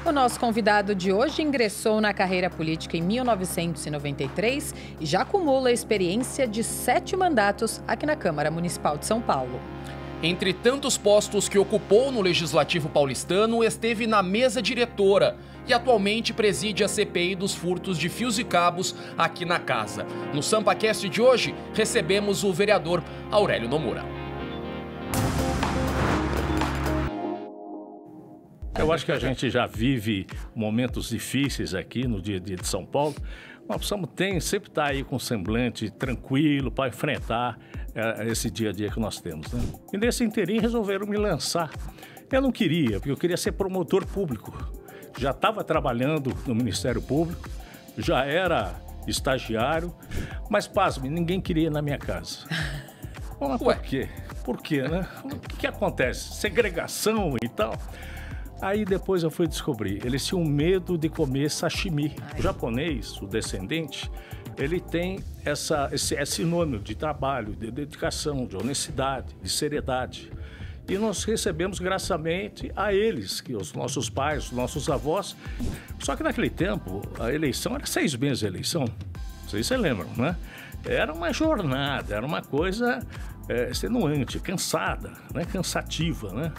O nosso convidado de hoje ingressou na carreira política em 1993 e já acumula experiência de 7 mandatos aqui na Câmara Municipal de São Paulo. Entre tantos postos que ocupou no Legislativo paulistano, esteve na mesa diretora e atualmente preside a CPI dos furtos de fios e cabos aqui na casa. No SampaCast de hoje, recebemos o vereador Aurélio Nomura. Eu acho que a gente já vive momentos difíceis aqui no dia a dia de São Paulo. Nós precisamos sempre estar aí com um semblante tranquilo para enfrentar esse dia a dia que nós temos, né? E nesse interim resolveram me lançar. Eu não queria, porque eu queria ser promotor público. Já estava trabalhando no Ministério Público, já era estagiário, mas pasme, ninguém queria ir na minha casa. Bom, mas por quê? Por quê, né? O que acontece? Segregação e tal. Aí depois eu fui descobrir, eles tinham medo de comer sashimi. O japonês, o descendente, ele tem esse sinônimo de trabalho, de dedicação, de honestidade, de seriedade. E nós recebemos graçamente a eles, que os nossos pais, os nossos avós. Só que naquele tempo, a eleição era 6 meses de eleição. Não sei se vocês lembram, né? Era uma jornada, era uma coisa extenuante, cansada, né? Cansativa, né?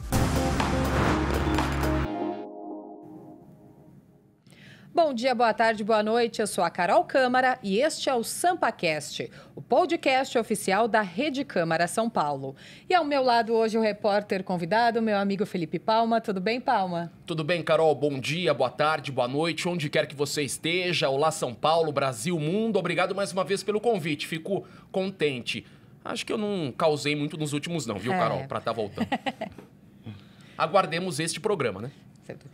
Bom dia, boa tarde, boa noite. Eu sou a Carol Câmara e este é o SampaCast, o podcast oficial da Rede Câmara São Paulo. E ao meu lado hoje o repórter convidado, meu amigo Felipe Palma. Tudo bem, Palma? Tudo bem, Carol? Bom dia, boa tarde, boa noite, onde quer que você esteja. Olá, São Paulo, Brasil, mundo. Obrigado mais uma vez pelo convite. Fico contente. Acho que eu não causei muito nos últimos não, viu, Carol? Pra estar voltando. Aguardemos este programa, né? Certo.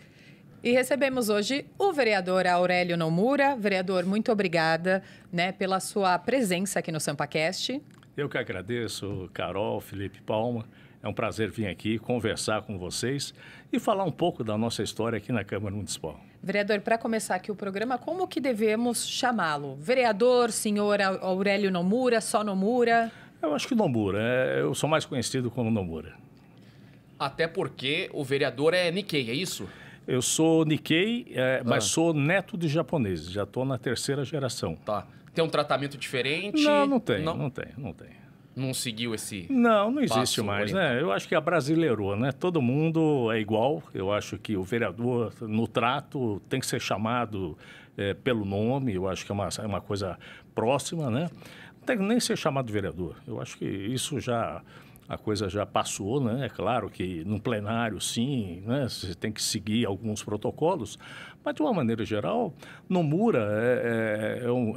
E recebemos hoje o vereador Aurélio Nomura. Vereador, muito obrigada, né, pela sua presença aqui no SampaCast. Eu que agradeço, Carol, Felipe Palma. É um prazer vir aqui conversar com vocês e falar um pouco da nossa história aqui na Câmara Municipal. Vereador, para começar aqui o programa, como que devemos chamá-lo? Vereador, senhor Aurélio Nomura, só Nomura? Eu acho que Nomura. Eu sou mais conhecido como Nomura. Até porque o vereador é Nikkei, é isso? Eu sou Nikkei, mas sou neto de japoneses. Já estou na 3ª geração. Tá. Tem um tratamento diferente? Não tem. Não seguiu esse Não existe mais, oriental, né? Eu acho que abrasileirou, né? Todo mundo é igual. Eu acho que o vereador, no trato, tem que ser chamado pelo nome. Eu acho que é uma coisa próxima, né? Não tem que nem ser chamado de vereador. Eu acho que isso já... A coisa já passou, né? É claro que no plenário, sim, né? Você tem que seguir alguns protocolos, mas de uma maneira geral, Nomura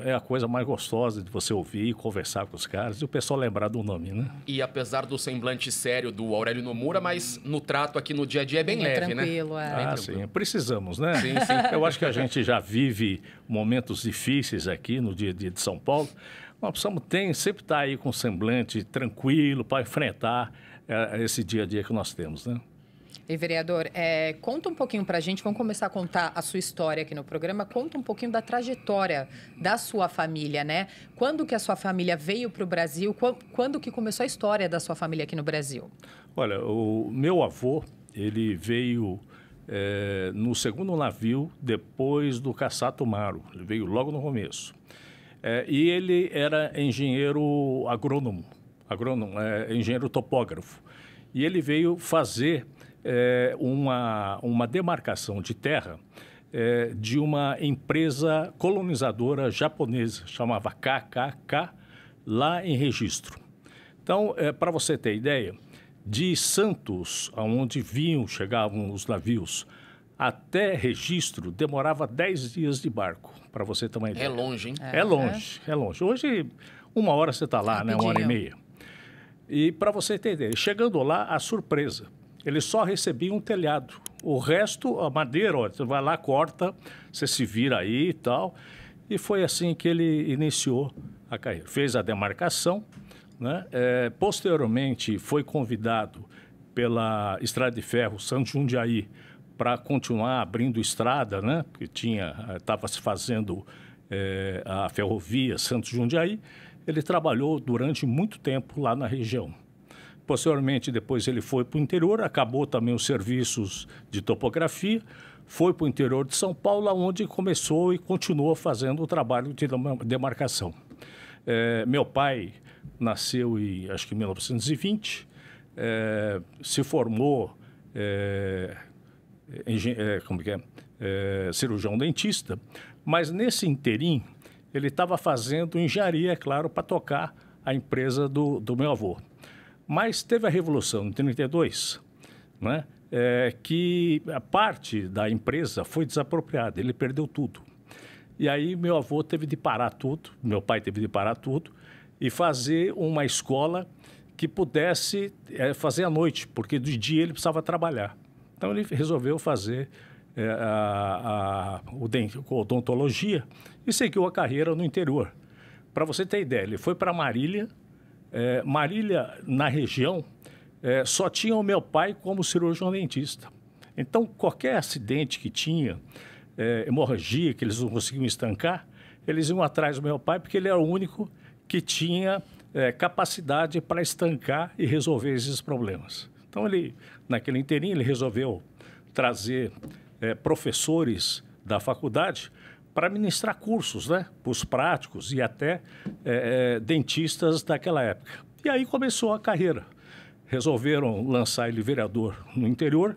é a coisa mais gostosa de você ouvir, conversar com os caras e o pessoal lembrar do nome, né? E apesar do semblante sério do Aurélio Nomura, mas no trato aqui no dia a dia é bem leve, tranquilo, né? Sim, precisamos, né? Sim. Eu acho que a gente já vive momentos difíceis aqui no dia a dia de São Paulo. Nós precisamos sempre estar aí com um semblante tranquilo para enfrentar esse dia a dia que nós temos, né? E, vereador, conta um pouquinho para a gente, vamos começar a contar a sua história aqui no programa, conta um pouquinho da trajetória da sua família, né? Quando que a sua família veio para o Brasil, quando que começou a história da sua família aqui no Brasil? Olha, o meu avô, ele veio no 2º navio depois do Cassato Maru, ele veio logo no começo. E ele era engenheiro agrônomo, engenheiro topógrafo. E ele veio fazer uma demarcação de terra de uma empresa colonizadora japonesa, chamava KKK, lá em Registro. Então, para você ter ideia, de Santos, aonde chegavam os navios, até Registro demorava 10 dias de barco, para você ter uma ideia. É longe, hein? É longe. Hoje, 1 hora você está lá, né? 1h30. E para você ter ideia, chegando lá, a surpresa, eles só recebiam um telhado. O resto, a madeira, ó, você vai lá, corta, você se vira aí e tal. E foi assim que ele iniciou a carreira. Fez a demarcação, né? Posteriormente, foi convidado pela Estrada de Ferro Santos Jundiaí para continuar abrindo estrada, né? Porque estava se fazendo a ferrovia Santos Jundiaí. Ele trabalhou durante muito tempo lá na região. Posteriormente, depois ele foi para o interior, acabou também os serviços de topografia, foi para o interior de São Paulo, onde começou e continuou fazendo o trabalho de demarcação. Meu pai nasceu acho que em 1920, se formou cirurgião dentista, mas nesse interim ele estava fazendo engenharia, é claro, para tocar a empresa do meu avô. Mas teve a Revolução em 32, né? Que a parte da empresa foi desapropriada, ele perdeu tudo. E aí meu avô teve de parar tudo, meu pai teve de parar tudo e fazer uma escola que pudesse fazer à noite, porque de dia ele precisava trabalhar. Então ele resolveu fazer odontologia e seguiu a carreira no interior. Para você ter ideia, ele foi para Marília. Marília, na região, só tinha o meu pai como cirurgião dentista. Então, qualquer acidente que tinha, hemorragia, que eles não conseguiam estancar, eles iam atrás do meu pai, porque ele era o único que tinha capacidade para estancar e resolver esses problemas. Então, naquele inteirinho, ele resolveu trazer professores da faculdade para ministrar cursos, né, para os práticos e até dentistas daquela época. E aí começou a carreira. Resolveram lançar ele vereador no interior,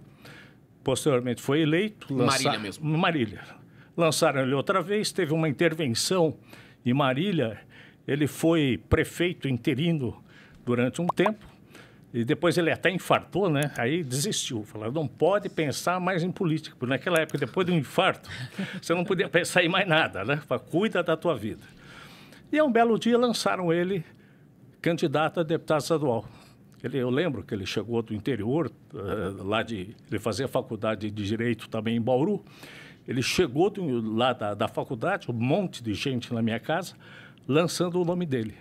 posteriormente foi eleito. Marília mesmo. Marília. Lançaram ele outra vez, teve uma intervenção em Marília, ele foi prefeito interino durante um tempo, e depois ele até infartou, né? Aí desistiu, falou, não pode pensar mais em política, porque naquela época, depois do infarto, você não podia pensar em mais nada, né? Fala, cuida da tua vida. E um belo dia lançaram ele candidato a deputado estadual. Eu lembro que ele chegou do interior, ele fazia faculdade de Direito também em Bauru, ele chegou lá da faculdade, um monte de gente na minha casa, lançando o nome dele,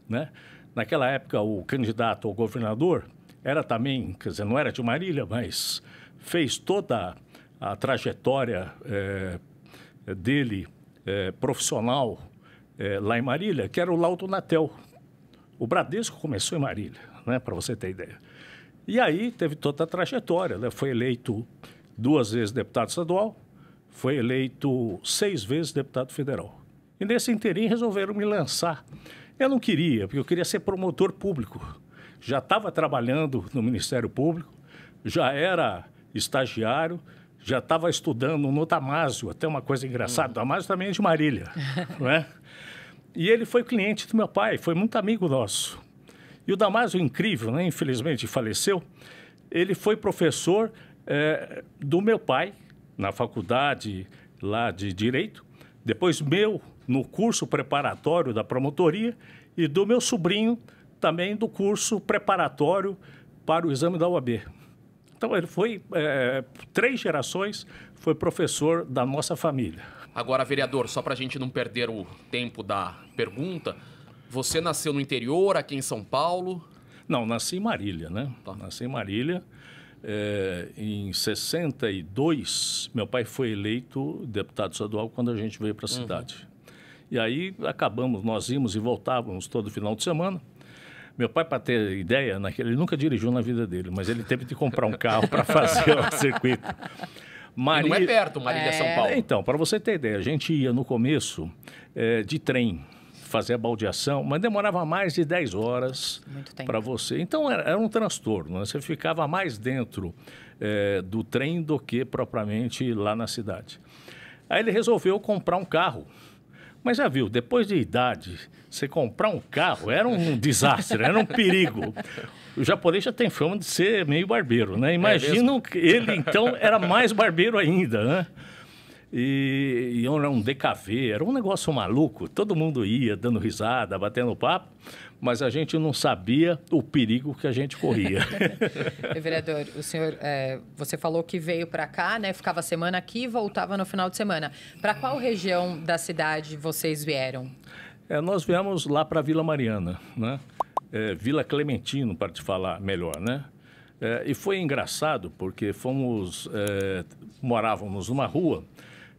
né? Naquela época, o candidato ao governador era também, quer dizer, não era de Marília, mas fez toda a trajetória dele profissional lá em Marília, que era o Laudo Natel. O Bradesco começou em Marília, né, para você ter ideia. E aí teve toda a trajetória, né? Foi eleito 2 vezes deputado estadual, foi eleito 6 vezes deputado federal. E nesse interim resolveram me lançar. Eu não queria, porque eu queria ser promotor público. Já estava trabalhando no Ministério Público, já era estagiário, já estava estudando no Damásio, até uma coisa engraçada, o Damásio também é de Marília, não é? E ele foi cliente do meu pai, foi muito amigo nosso. E o Damásio, incrível, né? Infelizmente faleceu, ele foi professor do meu pai, na faculdade lá de Direito, depois no curso preparatório da promotoria e do meu sobrinho também do curso preparatório para o exame da OAB. Então, ele foi, 3 gerações, foi professor da nossa família. Agora, vereador, só para a gente não perder o tempo da pergunta, você nasceu no interior, aqui em São Paulo? Não, nasci em Marília, né? Tá. Nasci em Marília. Em 62, meu pai foi eleito deputado estadual quando a gente veio para a cidade. E aí nós íamos e voltávamos todo final de semana. Meu pai, para ter ideia, ele nunca dirigiu na vida dele, mas ele teve de comprar um carro para fazer o circuito. Não é perto, Marília, São Paulo. Então, para você ter ideia, a gente ia no começo de trem, fazer a baldeação, mas demorava mais de 10 horas para você. Então, era um transtorno, né? Você ficava mais dentro do trem do que propriamente lá na cidade. Aí ele resolveu comprar um carro. Mas já viu, depois de idade, você comprar um carro era um desastre, era um perigo. O japonês já tem fama de ser meio barbeiro, né? Imagina ele, então, era mais barbeiro ainda, né? E era um DKV, era um negócio maluco. Todo mundo ia dando risada, batendo papo, mas a gente não sabia o perigo que a gente corria. Vereador, o senhor, você falou que veio para cá, né? Ficava a semana aqui e voltava no final de semana. Para qual região da cidade vocês vieram? Nós viemos lá para Vila Mariana, né? Vila Clementino, para te falar melhor, né? E foi engraçado porque morávamos numa rua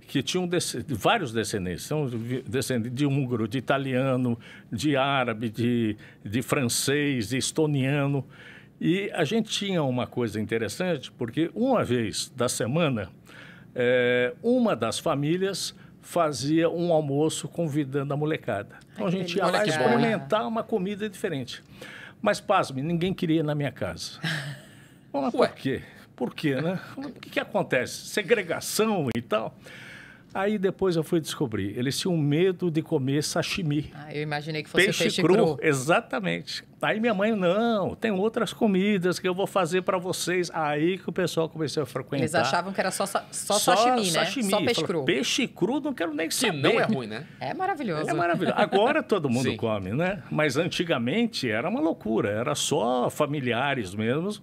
que tinham vários descendentes. São descendentes de húngaro, de italiano, de árabe, de francês, de estoniano. E a gente tinha uma coisa interessante, porque uma vez da semana, uma das famílias fazia um almoço convidando a molecada. Então a gente ia lá experimentar uma comida diferente. Mas, pasme, ninguém queria ir na minha casa. Mas por quê? Por quê, né? O que acontece? Segregação e tal. Aí depois eu fui descobrir, eles tinham medo de comer sashimi. Eu imaginei que fosse peixe cru. Exatamente. Aí minha mãe, não, tem outras comidas que eu vou fazer para vocês. Aí que o pessoal começou a frequentar. Eles achavam que era só sashimi, né? Só peixe cru. Peixe cru não quero nem saber. Que não é ruim, né? É maravilhoso. É maravilhoso. Agora todo mundo come, né? Mas antigamente era uma loucura, era só familiares mesmo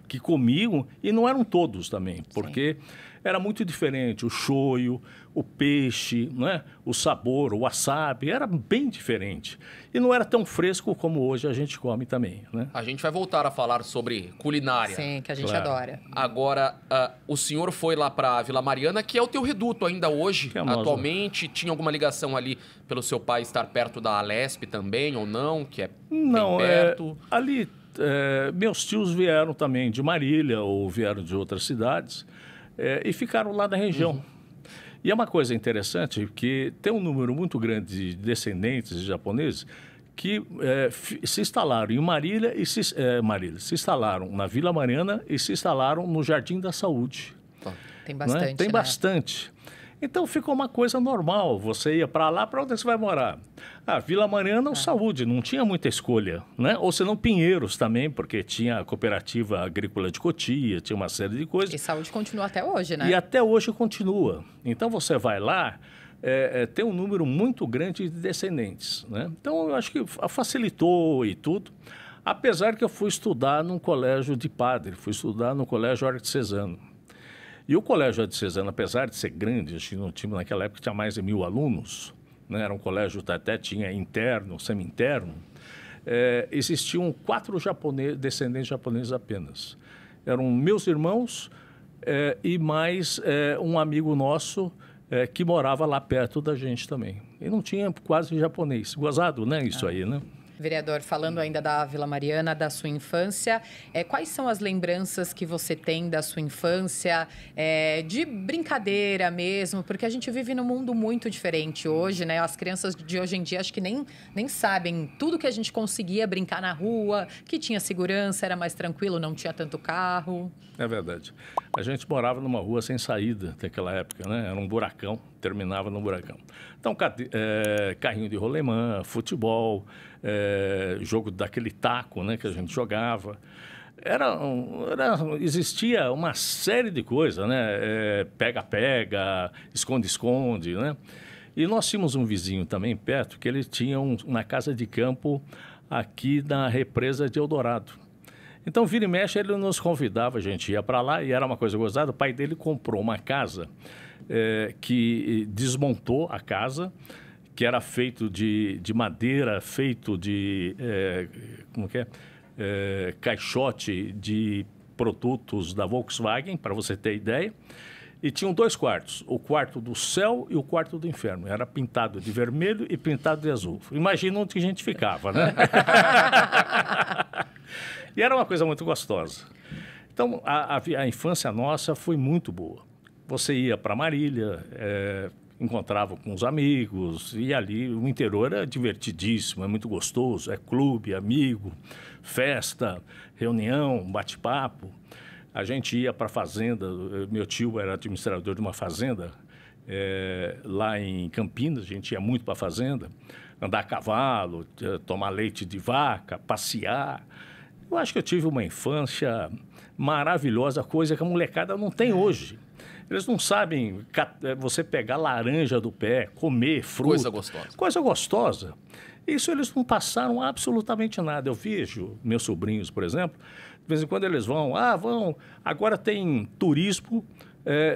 que comiam, e não eram todos também, porque era muito diferente o shoyu, o peixe, né? O sabor, o wasabi, era bem diferente. E não era tão fresco como hoje a gente come também, né? A gente vai voltar a falar sobre culinária. Sim, que a gente adora. Agora, o senhor foi lá para Vila Mariana, que é o teu reduto ainda hoje, atualmente. Tinha alguma ligação ali pelo seu pai estar perto da Alesp também, ou não? Que é bem perto? Ali... meus tios vieram também de Marília ou vieram de outras cidades e ficaram lá na região. E é uma coisa interessante que tem um número muito grande de descendentes de japoneses que se instalaram em Marília e se instalaram na Vila Mariana e se instalaram no Jardim da Saúde. Tem bastante, Tem bastante. Então ficou uma coisa normal, você ia para lá, para onde você vai morar? Vila Mariana ou Saúde, não tinha muita escolha, né? Ou senão Pinheiros também, porque tinha a Cooperativa Agrícola de Cotia, tinha uma série de coisas. E Saúde continua até hoje, né? E até hoje continua. Então você vai lá, tem um número muito grande de descendentes, né? Então eu acho que facilitou e tudo. Apesar que eu fui estudar num colégio de padre, fui estudar no colégio artesano. E o colégio artesano, apesar de ser grande, acho que não tinha, naquela época tinha mais de 1000 alunos, né? Era um colégio que até tinha interno, semi-interno, existiam 4 descendentes japoneses apenas. Eram meus irmãos e mais um amigo nosso que morava lá perto da gente também. E não tinha quase japonês. Gozado, né? Isso aí, né? Vereador, falando ainda da Vila Mariana, da sua infância, quais são as lembranças que você tem da sua infância, de brincadeira mesmo? Porque a gente vive num mundo muito diferente hoje, né? As crianças de hoje em dia acho que nem sabem tudo que a gente conseguia brincar na rua, que tinha segurança, era mais tranquilo, não tinha tanto carro. É verdade. A gente morava numa rua sem saída naquela época, né? Era um buracão, terminava num buracão. Então, carrinho de rolemã, futebol, jogo daquele taco, né, que a gente jogava. Existia uma série de coisas, né? Pega-pega, esconde-esconde, né? E nós tínhamos um vizinho também perto, que ele tinha uma casa de campo aqui na represa de Eldorado. Então, vira e mexe, ele nos convidava, a gente ia para lá e era uma coisa gozada. O pai dele comprou uma casa que desmontou a casa, que era feito de madeira, feito de, caixote de produtos da Volkswagen, para você ter ideia. E tinham 2 quartos, o quarto do céu e o quarto do inferno. Era pintado de vermelho e pintado de azul. Imagina onde a gente ficava, né? E era uma coisa muito gostosa. Então, a infância nossa foi muito boa. Você ia para Marília, encontrava com os amigos, e ali o interior era divertidíssimo, é muito gostoso, é clube, amigo, festa, reunião, bate-papo. A gente ia para a fazenda, meu tio era administrador de uma fazenda lá em Campinas, a gente ia muito para a fazenda, andar a cavalo, tomar leite de vaca, passear. Eu acho que eu tive uma infância maravilhosa, coisa que a molecada não tem hoje. Eles não sabem você pegar laranja do pé, comer fruta. Coisa gostosa. Coisa gostosa. Isso eles não passaram absolutamente nada. Eu vejo meus sobrinhos, por exemplo, de vez em quando eles vão. Agora tem turismo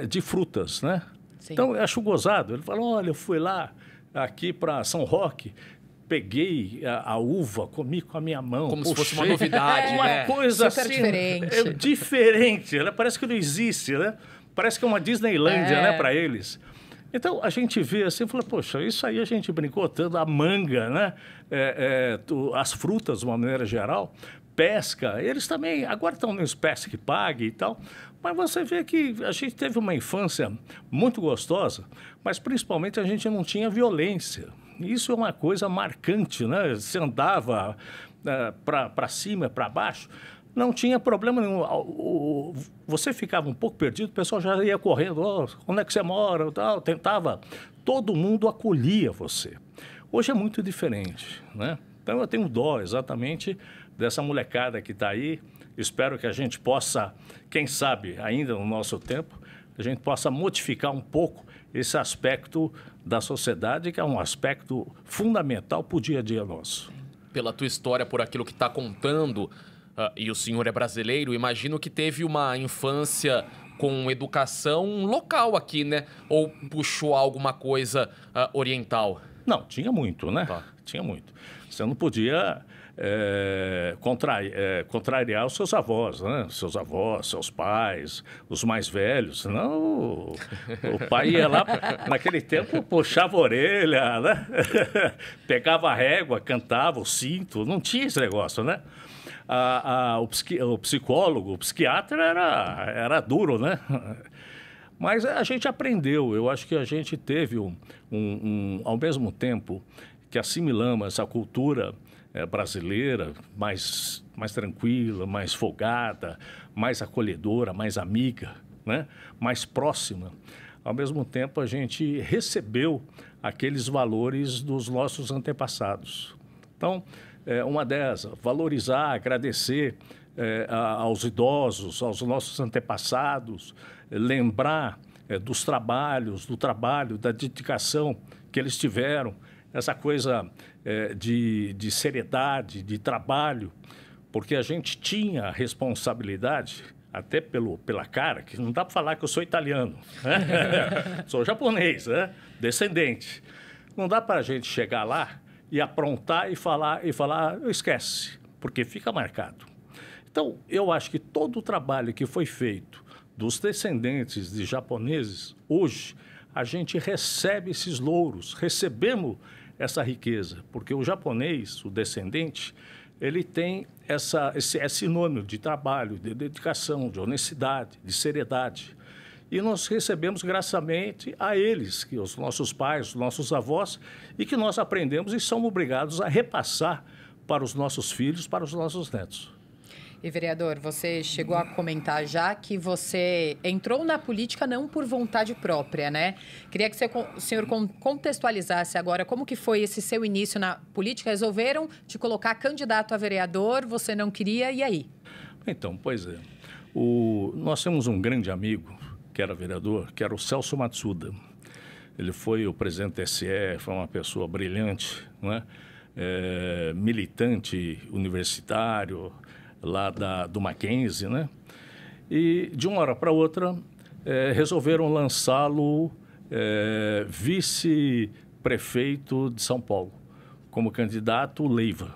de frutas, né? Sim. Então, eu acho gozado. Ele fala, olha, eu fui lá aqui para São Roque, peguei a uva, comi com a minha mão. Como se fosse uma novidade, uma coisa super assim, diferente. Diferente, né? Parece que não existe, né? Parece que é uma Disneylândia, né, para eles. Então, a gente vê assim e fala, poxa, isso aí a gente brincou tanto, a manga, né? As frutas, de uma maneira geral. pesca, eles também agora estão no Pesca que Pague e tal, mas você vê que a gente teve uma infância muito gostosa, mas principalmente a gente não tinha violência. Isso é uma coisa marcante, né? Você andava para cima, para baixo, não tinha problema nenhum. Você ficava um pouco perdido, o pessoal já ia correndo, onde é que você mora, tal, tentava, todo mundo acolhia você. Hoje é muito diferente, né? Então eu tenho dó exatamente dessa molecada que está aí. Espero que a gente possa, quem sabe, ainda no nosso tempo, a gente possa modificar um pouco esse aspecto da sociedade, que é um aspecto fundamental para o dia a dia nosso. Pela tua história, por aquilo que está contando, e o senhor é brasileiro, imagino que teve uma infância com educação local aqui, né? Ou puxou alguma coisa oriental? Não, tinha muito, né? Tá. Tinha muito. Você não podia contrariar os seus avós, né? Seus avós, seus pais, os mais velhos. Senão o pai ia lá, naquele tempo, puxava a orelha, né? Pegava a régua, cantava o cinto. Não tinha esse negócio, né? O psicólogo, o psiquiatra era duro, né? Mas a gente aprendeu. Eu acho que a gente teve ao mesmo tempo que assimilamos essa cultura brasileira mais tranquila, mais folgada, mais acolhedora, mais amiga, né? Mais próxima. Ao mesmo tempo, a gente recebeu aqueles valores dos nossos antepassados. Então, uma dessas, valorizar, agradecer aos idosos, aos nossos antepassados, lembrar dos trabalhos, do trabalho, da dedicação que eles tiveram, essa coisa de seriedade, de trabalho, porque a gente tinha a responsabilidade, até pela cara, que não dá para falar que eu sou italiano, né? Sou japonês, né? Descendente. Não dá para a gente chegar lá e aprontar e falar, esquece, porque fica marcado. Então, eu acho que todo o trabalho que foi feito dos descendentes de japoneses, hoje, a gente recebe esses louros, recebemos essa riqueza, porque o japonês, o descendente, ele tem esse sinônimo de trabalho, de dedicação, de honestidade, de seriedade. E nós recebemos graçamente a eles, que os nossos pais, os nossos avós, e que nós aprendemos e somos obrigados a repassar para os nossos filhos, para os nossos netos. E, vereador, você chegou a comentar já que você entrou na política não por vontade própria, né? Queria que o senhor contextualizasse agora como que foi esse seu início na política. Resolveram te colocar candidato a vereador, você não queria, e aí? Então, pois é. Nós temos um grande amigo, que era vereador, que era o Celso Matsuda. Ele foi o presidente do TSE, foi uma pessoa brilhante, não é? Militante universitário, lá do Mackenzie, né? E, de uma hora para outra, resolveram lançá-lo vice-prefeito de São Paulo, como candidato Leiva.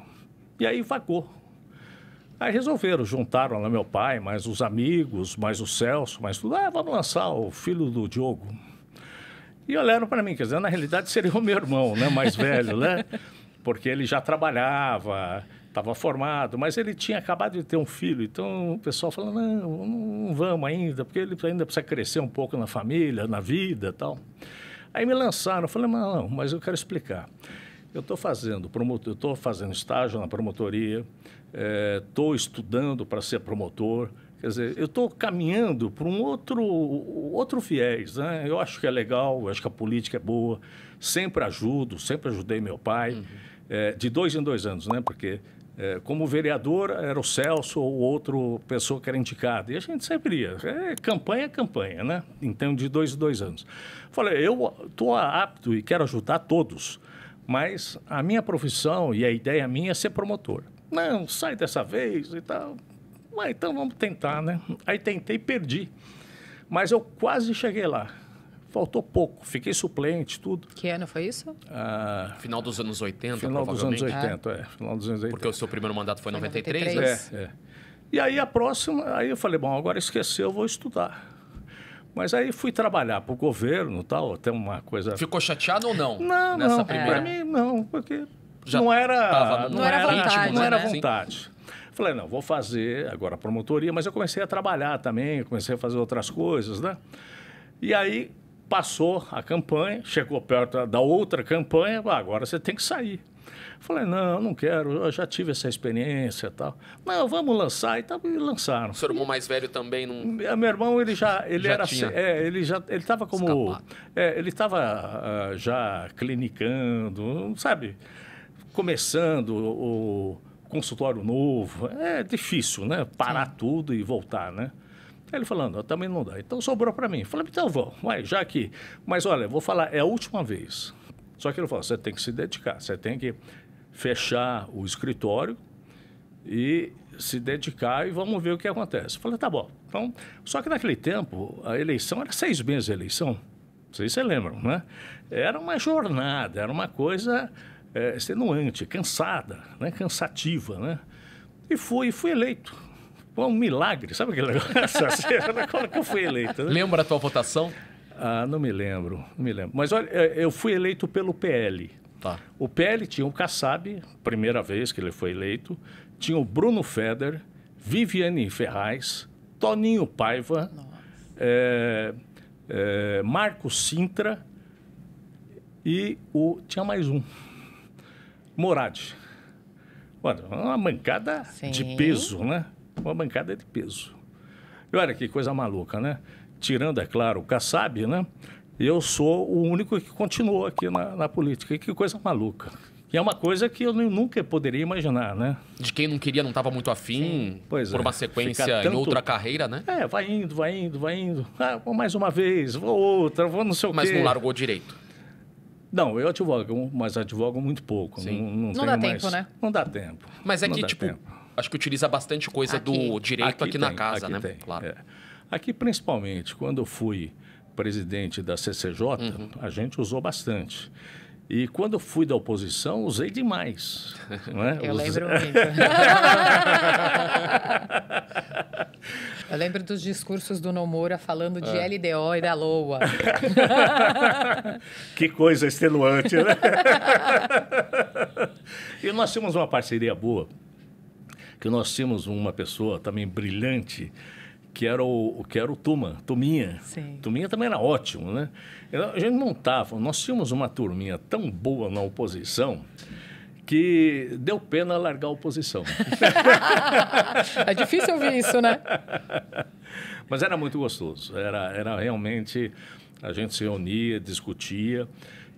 E aí vagou. Aí resolveram, juntaram lá meu pai, mais os amigos, mais o Celso, mais tudo. Vamos lançar o filho do Diogo. E olharam para mim, quer dizer, na realidade seria o meu irmão, né? Mais velho, né? Porque ele já trabalhava, estava formado, mas ele tinha acabado de ter um filho. Então o pessoal falou, não vamos ainda, porque ele ainda precisa crescer um pouco na família, na vida e tal. Aí me lançaram, eu falei, não, mas eu quero explicar. Eu estou fazendo estágio na promotoria, estou estudando para ser promotor. Quer dizer, eu estou caminhando para um outro viés, né? Eu acho que é legal, eu acho que a política é boa, sempre ajudei meu pai, de 2 em 2 anos, né? Porque como vereador era o Celso ou outra pessoa que era indicada. E a gente sempre ia, campanha, né? Então, de 2 em 2 anos. Falei, eu estou apto e quero ajudar todos, mas a minha profissão e a ideia minha é ser promotor. Não, sai dessa vez e tal. Então vamos tentar, né? Aí tentei e perdi. Mas eu quase cheguei lá. Faltou pouco. Fiquei suplente, tudo. Que ano foi isso? Final dos anos 80, final provavelmente. Final dos anos 80, Final dos anos 80. Porque o seu primeiro mandato foi em 93, 93. né? E aí a próxima, aí eu falei, bom, agora esqueceu, eu vou estudar. Mas aí fui trabalhar para o governo e tal, até uma coisa... Ficou chateado ou não? Não, nessa primeira? Para mim não, porque Já não era vontade. não era né? vontade. Falei, não, vou fazer agora a promotoria, mas eu comecei a trabalhar também, comecei a fazer outras coisas, né? E aí passou a campanha, chegou perto da outra campanha, agora você tem que sair. Falei, não quero, eu já tive essa experiência e tal. Não, vamos lançar, e tal, e lançaram. O seu irmão mais velho também não... Meu irmão, ele era... tinha ele estava como... ele estava já clinicando, sabe? Começando o consultório novo. É difícil, né? Parar tudo e voltar, né? Ele falando, também não dá. Então sobrou para mim. Falei, então vai, já que... Mas olha, vou falar, é a última vez. Só que ele falou, você tem que se dedicar, você tem que fechar o escritório e se dedicar e vamos ver o que acontece. Eu falei, tá bom. Então, só que naquele tempo, a eleição era 6 meses de eleição. Não sei se vocês lembram, né? Era uma jornada, era uma coisa extenuante, cansada, né? Cansativa, né? E fui eleito. Foi um milagre, sabe aquele negócio? Como que eu fui eleito? Né? Lembra a tua votação? Não me lembro. Mas olha, eu fui eleito pelo PL. Tá. O PL tinha o Kassab, primeira vez que ele foi eleito, tinha o Bruno Feder, Viviane Ferraz, Toninho Paiva, Marco Sintra e tinha mais um, Morad. Olha, uma bancada de peso, né? Uma bancada de peso. E olha que coisa maluca, né? Tirando, é claro, o Kassab, né? Eu sou o único que continuou aqui na política. E que coisa maluca. E é uma coisa que eu nunca poderia imaginar, né? De quem não queria, não estava muito afim, por uma sequência tanto... em outra carreira, né? Vai indo. Vou mais uma vez, vou outra, vou não sei o quê. Mas não largou direito? Não, eu advogo, mas advogo muito pouco. Não dá mais... tempo, né? Não dá tempo. Mas é que, acho que utiliza bastante coisa do direito aqui na casa, né? Claro. Aqui, principalmente, quando eu fui presidente da CCJ, a gente usou bastante. E quando eu fui da oposição, usei demais. Né? Eu lembro muito. Eu lembro dos discursos do Nomura falando de LDO e da LOA. Que coisa extenuante, né? E nós tínhamos uma parceria boa, que nós tínhamos uma pessoa também brilhante, que era o Tuminha. Sim. Tuminha também era ótimo, né? A gente montava, nós tínhamos uma turminha tão boa na oposição que deu pena largar a oposição. É difícil ouvir isso, né? Mas era muito gostoso, era realmente, a gente se reunia, discutia.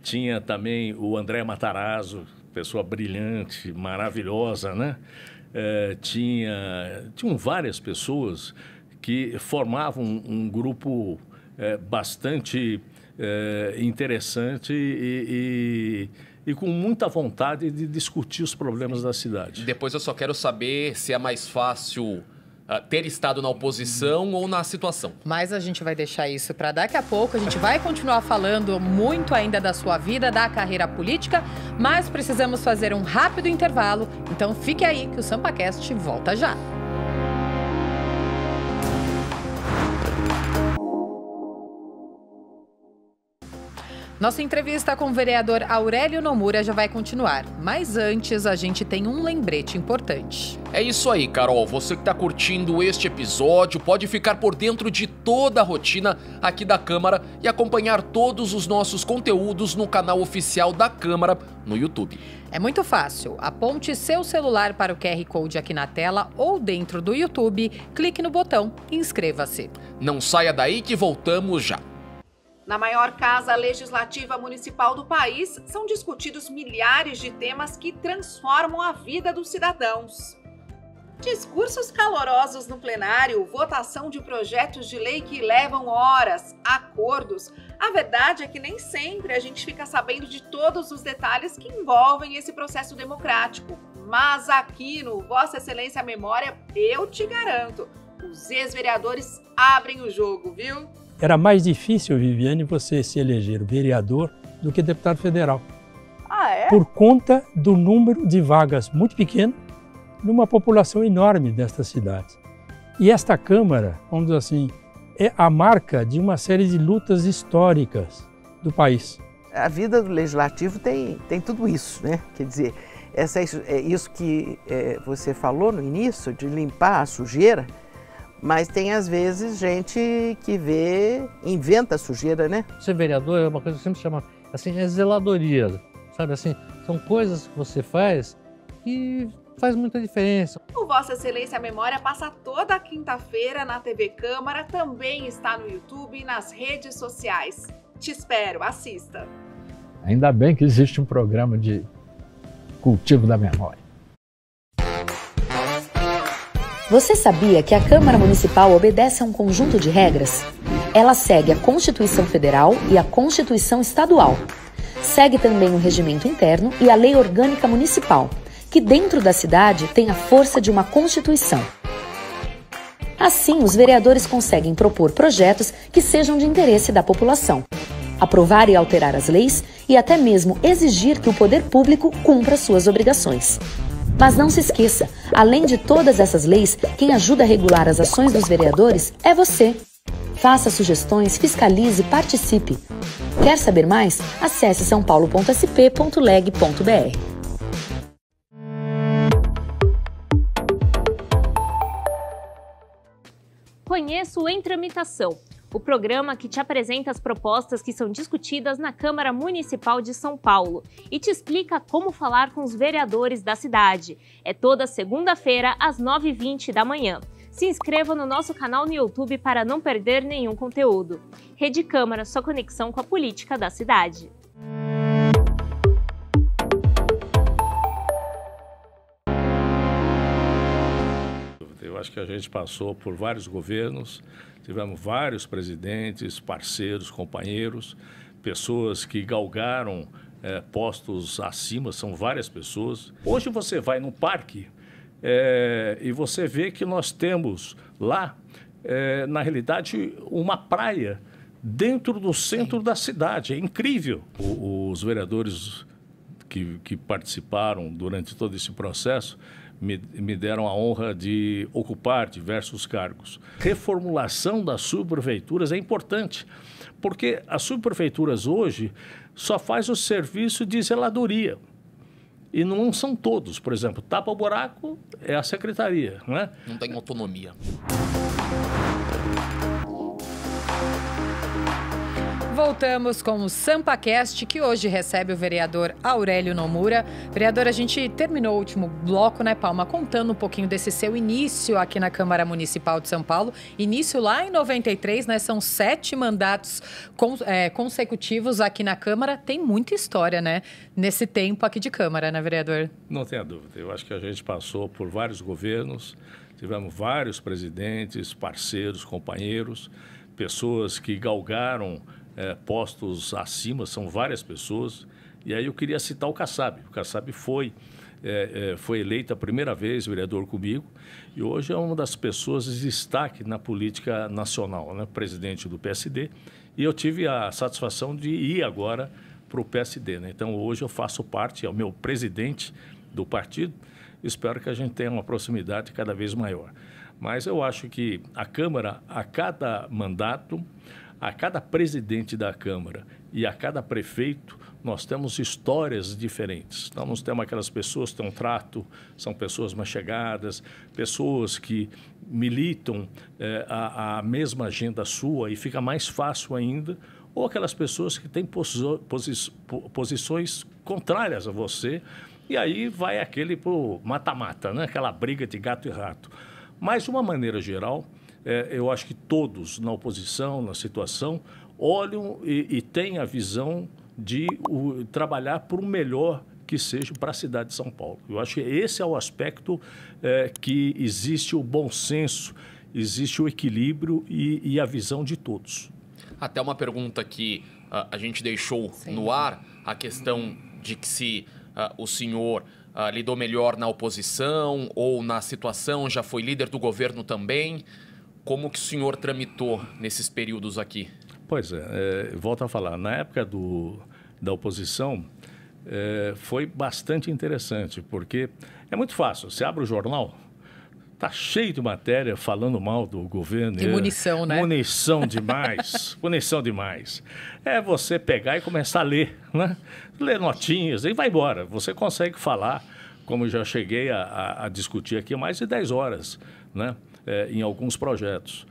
Tinha também o André Matarazzo, pessoa brilhante, maravilhosa, né? Tinham várias pessoas que formavam um grupo bastante interessante e com muita vontade de discutir os problemas da cidade. Depois eu só quero saber se é mais fácil ter estado na oposição ou na situação. Mas a gente vai deixar isso para daqui a pouco. A gente vai continuar falando muito ainda da sua vida, da carreira política, mas precisamos fazer um rápido intervalo. Então fique aí que o SampaCast volta já. Nossa entrevista com o vereador Aurélio Nomura já vai continuar, mas antes a gente tem um lembrete importante. É isso aí, Carol. Você que está curtindo este episódio pode ficar por dentro de toda a rotina aqui da Câmara e acompanhar todos os nossos conteúdos no canal oficial da Câmara no YouTube. É muito fácil. Aponte seu celular para o QR Code aqui na tela ou dentro do YouTube, clique no botão e inscreva-se. Não saia daí que voltamos já. Na maior casa legislativa municipal do país, são discutidos milhares de temas que transformam a vida dos cidadãos. Discursos calorosos no plenário, votação de projetos de lei que levam horas, acordos. A verdade é que nem sempre a gente fica sabendo de todos os detalhes que envolvem esse processo democrático. Mas aqui no Vossa Excelência Memória, eu te garanto, os ex-vereadores abrem o jogo, viu? Era mais difícil, Viviane, você se eleger vereador do que deputado federal. Ah, é? Por conta do número de vagas muito pequeno numa população enorme desta cidade. E esta Câmara, vamos dizer assim, é a marca de uma série de lutas históricas do país. A vida do Legislativo tem tudo isso, né? Quer dizer, Isso que você falou no início, de limpar a sujeira, mas tem às vezes gente que inventa sujeira, né? Ser vereador é uma coisa que sempre chama, assim, é zeladoria, sabe assim? São coisas que você faz que faz muita diferença. O Vossa Excelência Memória passa toda quinta-feira na TV Câmara, também está no YouTube e nas redes sociais. Te espero, assista. Ainda bem que existe um programa de cultivo da memória. Você sabia que a Câmara Municipal obedece a um conjunto de regras? Ela segue a Constituição Federal e a Constituição Estadual. Segue também o Regimento Interno e a Lei Orgânica Municipal, que dentro da cidade tem a força de uma Constituição. Assim, os vereadores conseguem propor projetos que sejam de interesse da população, aprovar e alterar as leis e até mesmo exigir que o poder público cumpra suas obrigações. Mas não se esqueça, além de todas essas leis, quem ajuda a regular as ações dos vereadores é você. Faça sugestões, fiscalize, participe. Quer saber mais? Acesse saopaulo.sp.leg.br. Conheça o Em Tramitação, o programa que te apresenta as propostas que são discutidas na Câmara Municipal de São Paulo e te explica como falar com os vereadores da cidade. É toda segunda-feira, às 9h20 da manhã. Se inscreva no nosso canal no YouTube para não perder nenhum conteúdo. Rede Câmara, sua conexão com a política da cidade. Eu acho que a gente passou por vários governos, tivemos vários presidentes, parceiros, companheiros, pessoas que galgaram postos acima, são várias pessoas. Hoje você vai no parque e você vê que nós temos lá, na realidade, uma praia dentro do centro da cidade. É incrível. Os vereadores que participaram durante todo esse processo me deram a honra de ocupar diversos cargos. Reformulação das subprefeituras é importante, porque as subprefeituras hoje só faz o serviço de zeladoria. E não são todos. Por exemplo, tapa-buraco é a secretaria, não é? Não tem autonomia. Voltamos com o SampaCast, que hoje recebe o vereador Aurélio Nomura. Vereador, a gente terminou o último bloco, né, Palma, contando um pouquinho desse seu início aqui na Câmara Municipal de São Paulo. Início lá em 93, né? São 7 mandatos consecutivos aqui na Câmara. Tem muita história, né? Nesse tempo aqui de Câmara, né, vereador? Não tenha dúvida. Eu acho que a gente passou por vários governos, tivemos vários presidentes, parceiros, companheiros, pessoas que galgaram postos acima, são várias pessoas. E aí eu queria citar o Kassab. O Kassab foi eleito a primeira vez vereador comigo e hoje é uma das pessoas de destaque na política nacional, né? Presidente do PSD. E eu tive a satisfação de ir agora para o PSD, né? Então hoje eu faço parte, é o meu presidente do partido. Espero que a gente tenha uma proximidade cada vez maior. Mas eu acho que a Câmara, a cada mandato, a cada presidente da Câmara e a cada prefeito, nós temos histórias diferentes. Então, nós temos aquelas pessoas que têm um trato, são pessoas mais chegadas, pessoas que militam a mesma agenda sua e fica mais fácil ainda, ou aquelas pessoas que têm posições contrárias a você, e aí vai aquele pro mata-mata, né? Aquela briga de gato e rato. Mas, de uma maneira geral, eu acho que todos na oposição, na situação, olham e têm a visão de trabalhar por um melhor que seja para a cidade de São Paulo. Eu acho que esse é o aspecto que existe o bom senso, existe o equilíbrio e a visão de todos. Até uma pergunta que a gente deixou no ar, a questão de que se o senhor lidou melhor na oposição ou na situação, já foi líder do governo também. Como que o senhor tramitou nesses períodos aqui? Pois volto a falar, na época da oposição foi bastante interessante, porque é muito fácil, você abre o jornal, está cheio de matéria falando mal do governo. De munição, né? Munição demais, munição demais. É você pegar e começar a ler, né? Ler notinhas e vai embora. Você consegue falar como eu já cheguei a discutir aqui, mais de 10 horas, né? Em alguns projetos.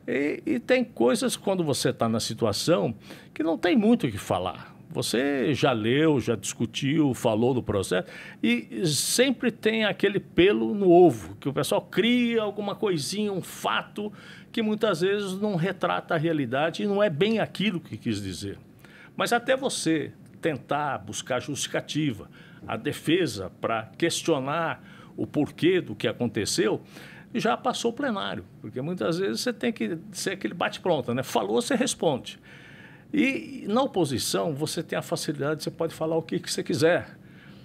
E tem coisas, quando você está na situação, que não tem muito o que falar. Você já leu, já discutiu, falou do processo, e sempre tem aquele pelo no ovo, que o pessoal cria alguma coisinha, um fato, que muitas vezes não retrata a realidade e não é bem aquilo que quis dizer. Mas até você tentar buscar justificativa, a defesa para questionar o porquê do que aconteceu, já passou o plenário, porque muitas vezes você tem que ser aquele bate-pronto, né? Falou, você responde. E na oposição, você tem a facilidade, você pode falar o que você quiser,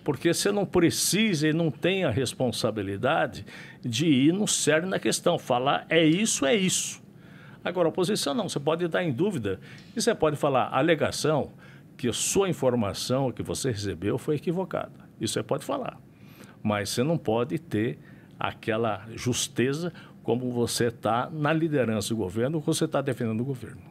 porque você não precisa e não tem a responsabilidade de ir no cerne da questão, falar é isso, é isso. Agora, a oposição não, você pode dar em dúvida e você pode falar a alegação que a sua informação que você recebeu foi equivocada. Isso você pode falar, mas você não pode ter aquela justeza como você está na liderança do governo, como você está defendendo o governo.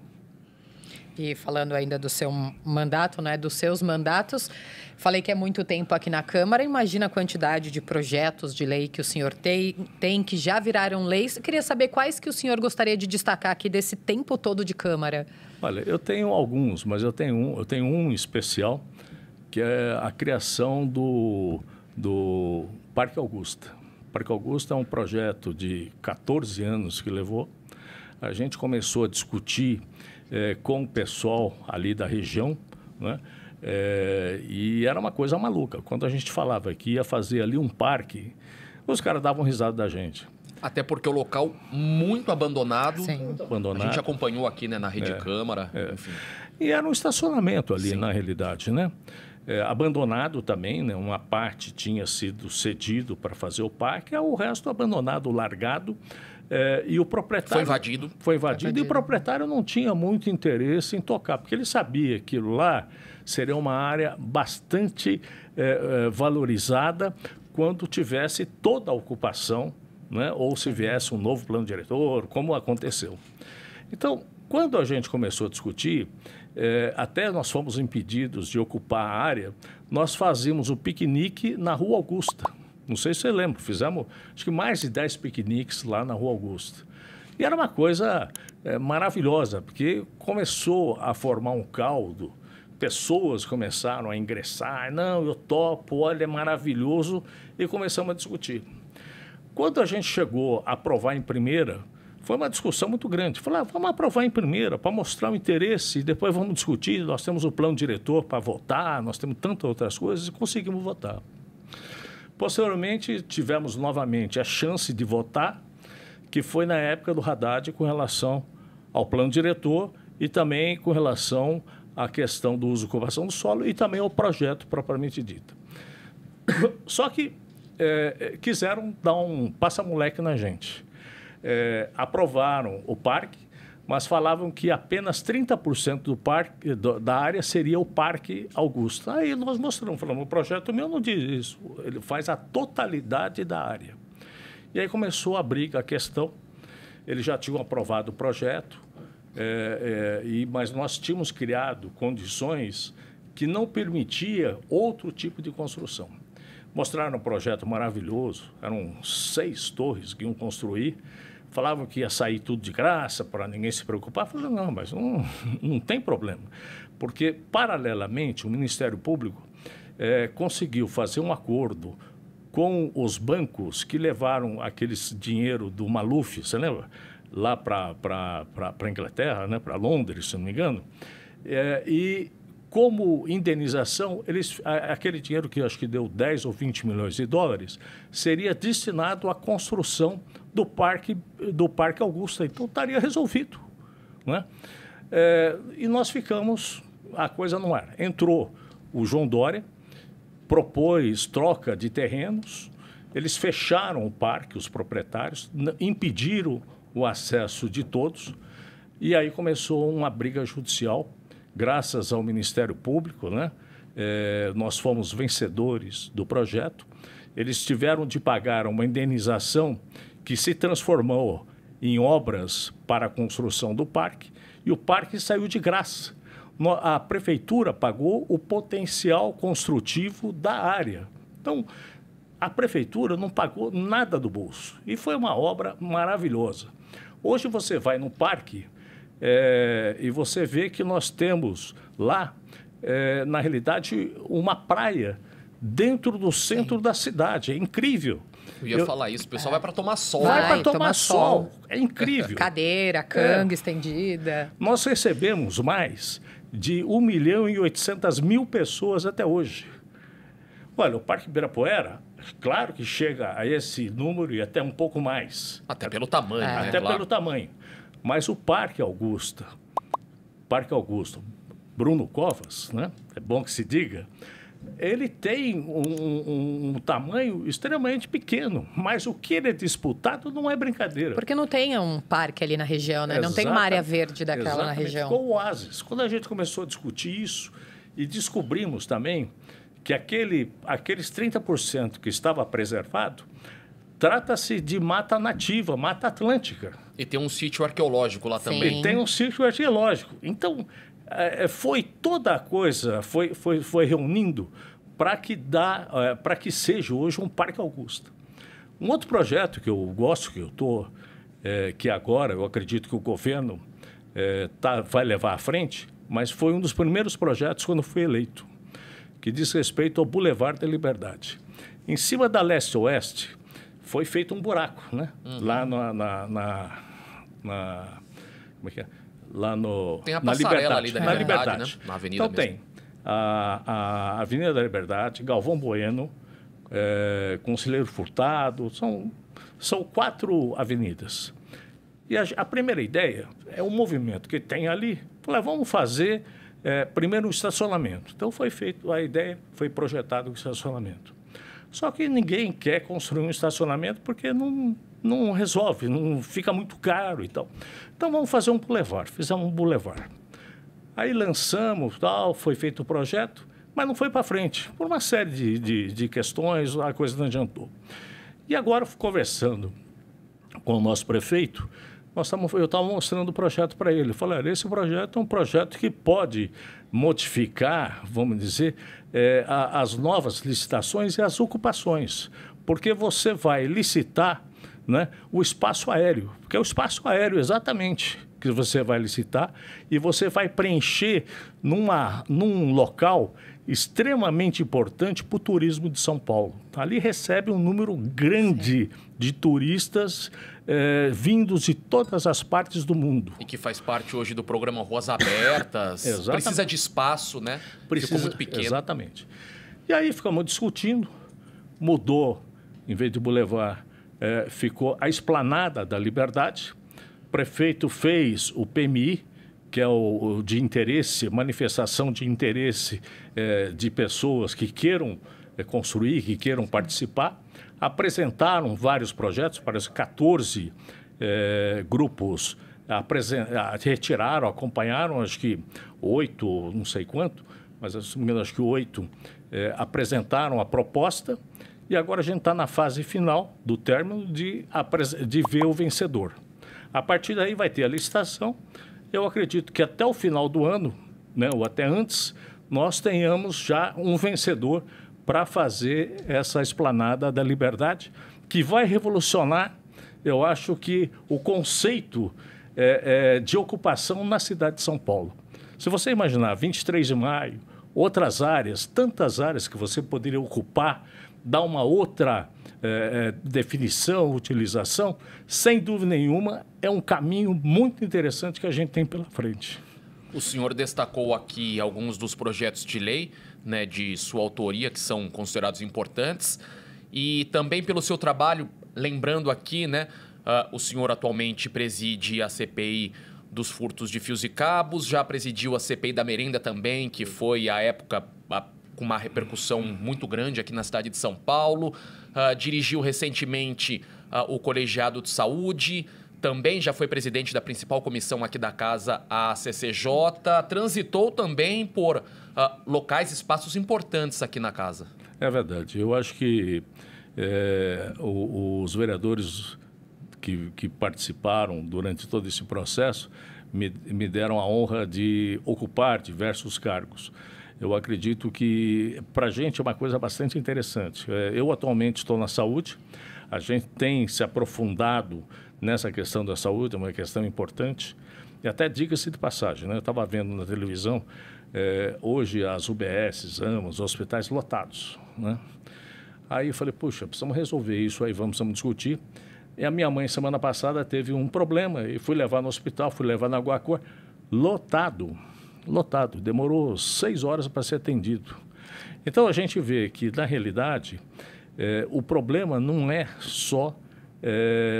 E falando ainda do seu mandato, né, dos seus mandatos, falei que é muito tempo aqui na Câmara. Imagina a quantidade de projetos de lei que o senhor tem que já viraram leis. Eu queria saber quais que o senhor gostaria de destacar aqui desse tempo todo de Câmara. Olha, eu tenho alguns, mas eu tenho um especial, que é a criação do Parque Augusta. O Parque Augusta é um projeto de 14 anos que levou. A gente começou a discutir com o pessoal ali da região, né? E era uma coisa maluca. Quando a gente falava que ia fazer ali um parque, os caras davam risada da gente. Até porque o local muito abandonado. Sim. Muito abandonado. A gente acompanhou aqui, né, na Rede Câmara, enfim. E era um estacionamento ali, Sim. na realidade, né? Abandonado também, né? Uma parte tinha sido cedido para fazer o parque, o resto abandonado, largado. E o proprietário... Foi invadido. E o proprietário não tinha muito interesse em tocar, porque ele sabia que lá seria uma área bastante valorizada quando tivesse toda a ocupação, né? Ou se viesse um novo plano diretor, como aconteceu. Então, quando a gente começou a discutir, até nós fomos impedidos de ocupar a área, nós fazíamos o piquenique na Rua Augusta. Não sei se você lembra, fizemos acho que mais de 10 piqueniques lá na Rua Augusta. E era uma coisa maravilhosa, porque começou a formar um caldo, pessoas começaram a ingressar, não, eu topo, olha, é maravilhoso, e começamos a discutir. Quando a gente chegou a aprovar em primeira, foi uma discussão muito grande. Falei, vamos aprovar em primeira, para mostrar o interesse, e depois vamos discutir, nós temos o plano diretor para votar, nós temos tantas outras coisas, e conseguimos votar. Posteriormente, tivemos novamente a chance de votar, que foi na época do Haddad com relação ao plano diretor e também com relação à questão do uso e ocupação do solo e também ao projeto propriamente dito. Só que quiseram dar um passa-moleque na gente. Aprovaram o parque, mas falavam que apenas 30% do parque, da área seria o Parque Augusta. Aí nós mostramos, falamos, o projeto meu não diz isso, ele faz a totalidade da área. E aí começou a briga, a questão, eles já tinham aprovado o projeto, mas nós tínhamos criado condições que não permitia outro tipo de construção. Mostraram um projeto maravilhoso, eram 6 torres que iam construir, falavam que ia sair tudo de graça para ninguém se preocupar. Eu falei, não, mas não tem problema. Porque, paralelamente, o Ministério Público conseguiu fazer um acordo com os bancos que levaram aquele dinheiro do Maluf, você lembra? Lá para a Inglaterra, né? Para Londres, se não me engano. E como indenização, aquele dinheiro que eu acho que deu 10 ou 20 milhões de dólares, seria destinado à construção do Parque Augusta. Então, estaria resolvido, né? E nós ficamos, a coisa no ar. Entrou o João Dória, propôs troca de terrenos, eles fecharam o parque, os proprietários, impediram o acesso de todos, e aí começou uma briga judicial. Graças ao Ministério Público, né? Nós fomos vencedores do projeto. Eles tiveram de pagar uma indenização que se transformou em obras para a construção do parque, e o parque saiu de graça. A prefeitura pagou o potencial construtivo da área. Então, a prefeitura não pagou nada do bolso. E foi uma obra maravilhosa. Hoje você vai no parque e você vê que nós temos lá, na realidade, uma praia dentro do centro da cidade. É incrível. Eu ia falar isso, o pessoal vai para tomar sol. Vai para tomar sol. É incrível. Cadeira, canga estendida. Nós recebemos mais de 1.800.000 pessoas até hoje. Olha, o Parque Ibirapuera, claro que chega a esse número e até um pouco mais. Até pelo tamanho, né? Até pelo tamanho. Mas o Parque Augusto, Bruno Covas, né? É bom que se diga, ele tem um tamanho extremamente pequeno, mas o que ele é disputado não é brincadeira. Porque não tem um parque ali na região, né? Não tem uma área verde daquela na região. Ficou o oásis. Quando a gente começou a discutir isso e descobrimos também que aqueles 30% que estava preservado, trata-se de mata nativa, mata atlântica. E tem um sítio arqueológico lá também. E tem um sítio arqueológico. Então, foi toda a coisa, foi reunindo para que seja hoje um Parque Augusto. Um outro projeto que eu gosto, que agora eu acredito que o governo vai levar à frente, mas foi um dos primeiros projetos quando fui eleito, que diz respeito ao Boulevard da Liberdade. Em cima da leste-oeste foi feito um buraco, né? Lá como é que é? Lá tem a passarela ali da Liberdade, né? Na avenida então mesmo. Tem a Avenida da Liberdade, Galvão Bueno, Conselheiro Furtado, são 4 avenidas. E a primeira ideia é o movimento que tem ali. Vamos fazer primeiro um estacionamento. Então foi feito, a ideia foi projetado o estacionamento. Só que ninguém quer construir um estacionamento porque não resolve, não fica muito caro e tal. Então vamos fazer um boulevard, fizemos um boulevard. Aí lançamos, foi feito o projeto, mas não foi para frente. Por uma série de questões, a coisa não adiantou. E agora, conversando com o nosso prefeito, eu estava mostrando o projeto para ele. Eu falei, olha, esse projeto é um projeto que pode modificar, vamos dizer, as novas licitações e as ocupações, porque você vai licitar, né, o espaço aéreo, porque é o espaço aéreo exatamente que você vai licitar e você vai preencher num local extremamente importante para o turismo de São Paulo. Ali recebe um número grande de turistas vindos de todas as partes do mundo. E que faz parte hoje do programa Ruas Abertas. Precisa de espaço, né? Ficou muito pequeno. Exatamente. E aí ficamos discutindo, mudou, em vez de boulevard, ficou a Esplanada da Liberdade. O prefeito fez o PMI, que é o de interesse, manifestação de interesse de pessoas que queiram construir, que queiram participar. Apresentaram vários projetos, parece 14 grupos retiraram, acompanharam, acho que 8, não sei quanto, mas acho que 8 apresentaram a proposta e agora a gente está na fase final do término de ver o vencedor. A partir daí vai ter a licitação. Eu acredito que até o final do ano, né, ou até antes, nós tenhamos já um vencedor para fazer essa Esplanada da Liberdade, que vai revolucionar, eu acho que, o conceito de ocupação na cidade de São Paulo. Se você imaginar 23 de maio, outras áreas, tantas áreas que você poderia ocupar, dar uma outra definição, utilização, sem dúvida nenhuma, é um caminho muito interessante que a gente tem pela frente. O senhor destacou aqui alguns dos projetos de lei, né, de sua autoria, que são considerados importantes, e também pelo seu trabalho, lembrando aqui, né, o senhor atualmente preside a CPI dos furtos de fios e cabos, já presidiu a CPI da merenda também, que foi, à época, com uma repercussão muito grande aqui na cidade de São Paulo, dirigiu recentemente o Colegiado de Saúde, também já foi presidente da principal comissão aqui da casa, a CCJ, transitou também por locais, espaços importantes aqui na casa. É verdade. Eu acho que os vereadores que participaram durante todo esse processo me deram a honra de ocupar diversos cargos. Eu acredito que, para a gente, é uma coisa bastante interessante. Eu, atualmente, estou na saúde. A gente tem se aprofundado nessa questão da saúde, é uma questão importante. E até diga-se de passagem, né? Eu estava vendo na televisão, hoje as UBSs, AMAs, hospitais lotados, né? Aí eu falei, puxa, precisamos resolver isso aí, vamos discutir. E a minha mãe, semana passada, teve um problema e fui levar no hospital, fui levar na Guacor, lotado, demorou 6 horas para ser atendido. Então a gente vê que, na realidade, o problema não é só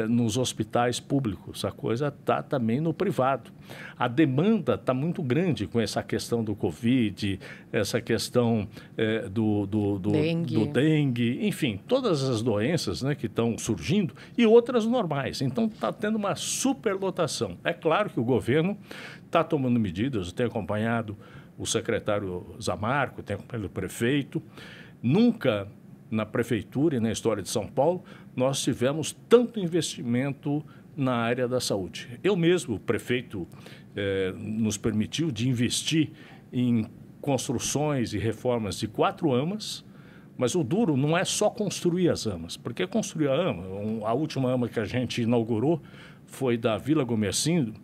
nos hospitais públicos, a coisa está também no privado. A demanda está muito grande com essa questão do Covid, essa questão do dengue, enfim, todas as doenças, né, que estão surgindo e outras normais. Então está tendo uma superlotação. É claro que o governo está tomando medidas, eu tenho acompanhado o secretário Zamarco, tenho acompanhado o prefeito. Nunca na prefeitura e na história de São Paulo nós tivemos tanto investimento na área da saúde. Eu mesmo, o prefeito, nos permitiu de investir em construções e reformas de 4 AMAs, mas o duro não é só construir as AMAs, porque construir a AMA, a última AMA que a gente inaugurou foi da Vila Gomercindo,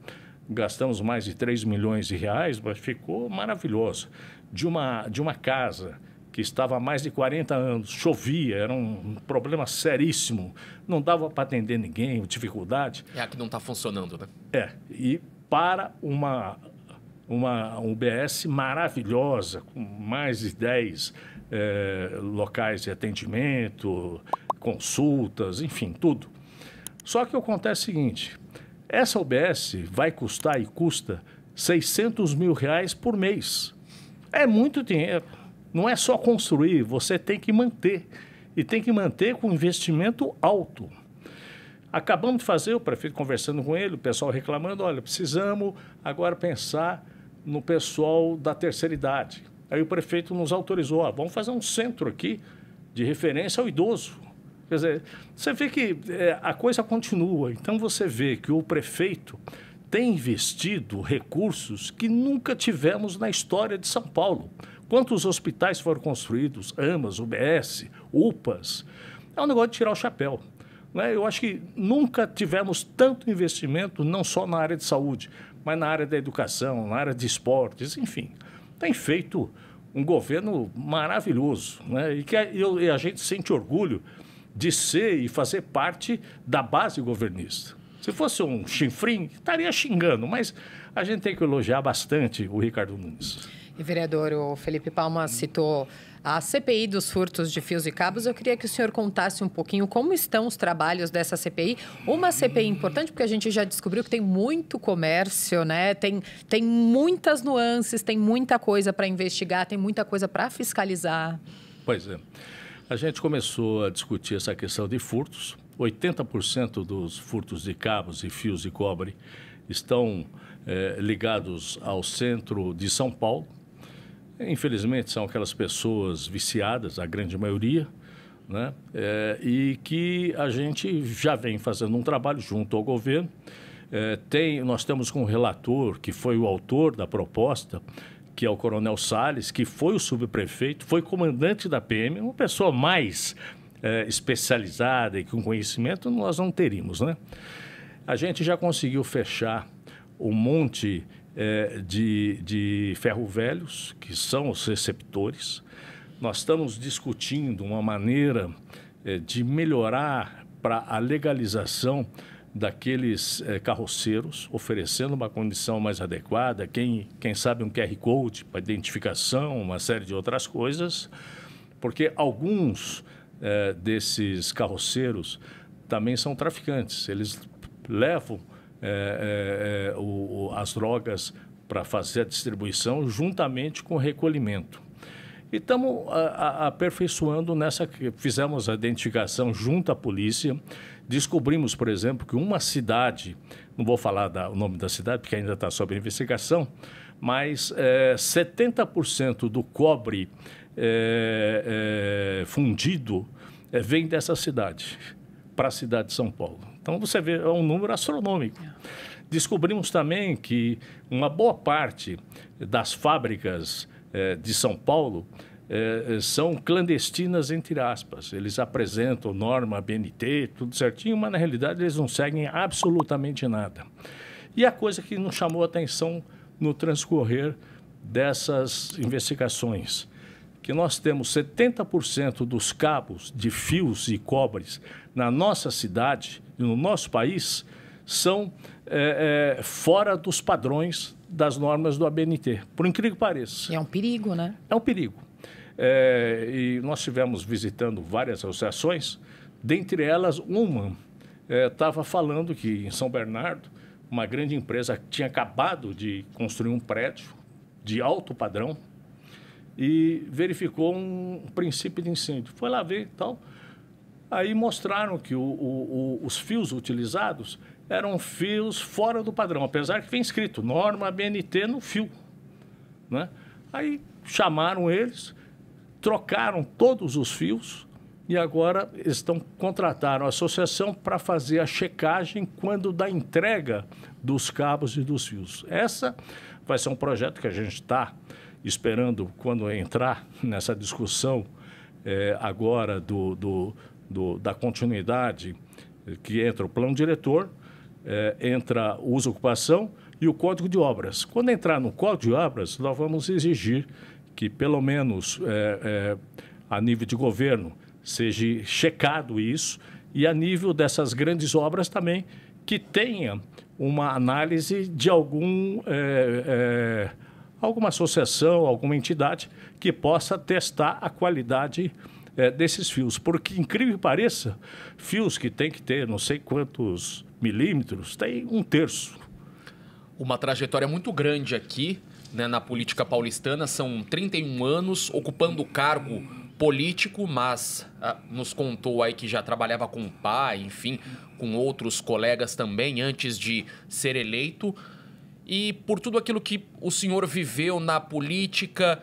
gastamos mais de 3 milhões de reais, mas ficou maravilhoso. De uma casa que estava há mais de 40 anos, chovia, era um problema seríssimo, não dava para atender ninguém, dificuldade. É a que não está funcionando, né? E para uma UBS maravilhosa, com mais de 10 locais de atendimento, consultas, enfim, tudo. Só que acontece o seguinte, essa UBS vai custar e custa 600 mil reais por mês. É muito dinheiro. Não é só construir, você tem que manter. E tem que manter com investimento alto. Acabamos de fazer, o prefeito conversando com ele, o pessoal reclamando, olha, precisamos agora pensar no pessoal da terceira idade. Aí o prefeito nos autorizou, vamos fazer um centro aqui de referência ao idoso. Quer dizer, você vê que a coisa continua. Então você vê que o prefeito tem investido recursos que nunca tivemos na história de São Paulo. Quantos hospitais foram construídos, AMAs, UBS, UPAs? É um negócio de tirar o chapéu, né? Eu acho que nunca tivemos tanto investimento, não só na área de saúde, mas na área da educação, na área de esportes, enfim. Tem feito um governo maravilhoso, né? E a gente sente orgulho de ser e fazer parte da base governista. Se fosse um chinfrim, estaria xingando, mas a gente tem que elogiar bastante o Ricardo Nunes. E, vereador, o Felipe Palma citou a CPI dos furtos de fios e cabos. Eu queria que o senhor contasse um pouquinho como estão os trabalhos dessa CPI. Uma CPI importante, porque a gente já descobriu que tem muito comércio, né? Tem muitas nuances, tem muita coisa para investigar, tem muita coisa para fiscalizar. Pois é. A gente começou a discutir essa questão de furtos. 80% dos furtos de cabos e fios de cobre estão ligados ao centro de São Paulo. Infelizmente, são aquelas pessoas viciadas, a grande maioria, né? E que a gente já vem fazendo um trabalho junto ao governo. Nós temos com um relator, que foi o autor da proposta, que é o Coronel Salles, que foi o subprefeito, foi comandante da PM, uma pessoa mais especializada e com conhecimento nós não teríamos, né? A gente já conseguiu fechar um monte de ferro-velhos, que são os receptores. Nós estamos discutindo uma maneira de melhorar para a legalização daqueles carroceiros, oferecendo uma condição mais adequada, quem sabe um QR Code para identificação, uma série de outras coisas, porque alguns desses carroceiros também são traficantes. Eles levam as drogas para fazer a distribuição juntamente com o recolhimento. E estamos aperfeiçoando nessa, fizemos a identificação junto à polícia, descobrimos, por exemplo, que uma cidade, não vou falar o nome da cidade porque ainda está sob investigação, mas 70% do cobre fundido vem dessa cidade, para a cidade de São Paulo. Então, você vê, é um número astronômico. Descobrimos também que uma boa parte das fábricas de São Paulo são clandestinas, entre aspas. Eles apresentam norma, BNT, tudo certinho, mas na realidade eles não seguem absolutamente nada. E a coisa que nos chamou a atenção no transcorrer dessas investigações, que nós temos 70% dos cabos de fios e cobres na nossa cidade e no nosso país são fora dos padrões das normas do ABNT, por incrível que pareça. E é um perigo, né? É um perigo. E nós estivemos visitando várias associações, dentre elas uma estava falando que em São Bernardo, uma grande empresa tinha acabado de construir um prédio de alto padrão e verificou um princípio de incêndio. Foi lá ver e tal. Aí mostraram que os fios utilizados eram fios fora do padrão, apesar que vem escrito norma BNT no fio, né? Aí chamaram eles, trocaram todos os fios e agora contrataram a associação para fazer a checagem quando da entrega dos cabos e dos fios. Essa vai ser um projeto que a gente está esperando quando entrar nessa discussão agora da continuidade, que entra o plano diretor, entra o uso e ocupação e o Código de Obras. Quando entrar no Código de Obras, nós vamos exigir que, pelo menos a nível de governo, seja checado isso e a nível dessas grandes obras também, que tenha uma análise de alguma associação, alguma entidade que possa testar a qualidade desses fios. Porque, incrível que pareça, fios que tem que ter não sei quantos milímetros, tem 1/3. Uma trajetória muito grande aqui, né, na política paulistana, são 31 anos ocupando o cargo político, mas nos contou aí que já trabalhava com o pai, enfim, com outros colegas também, antes de ser eleito. E por tudo aquilo que o senhor viveu na política,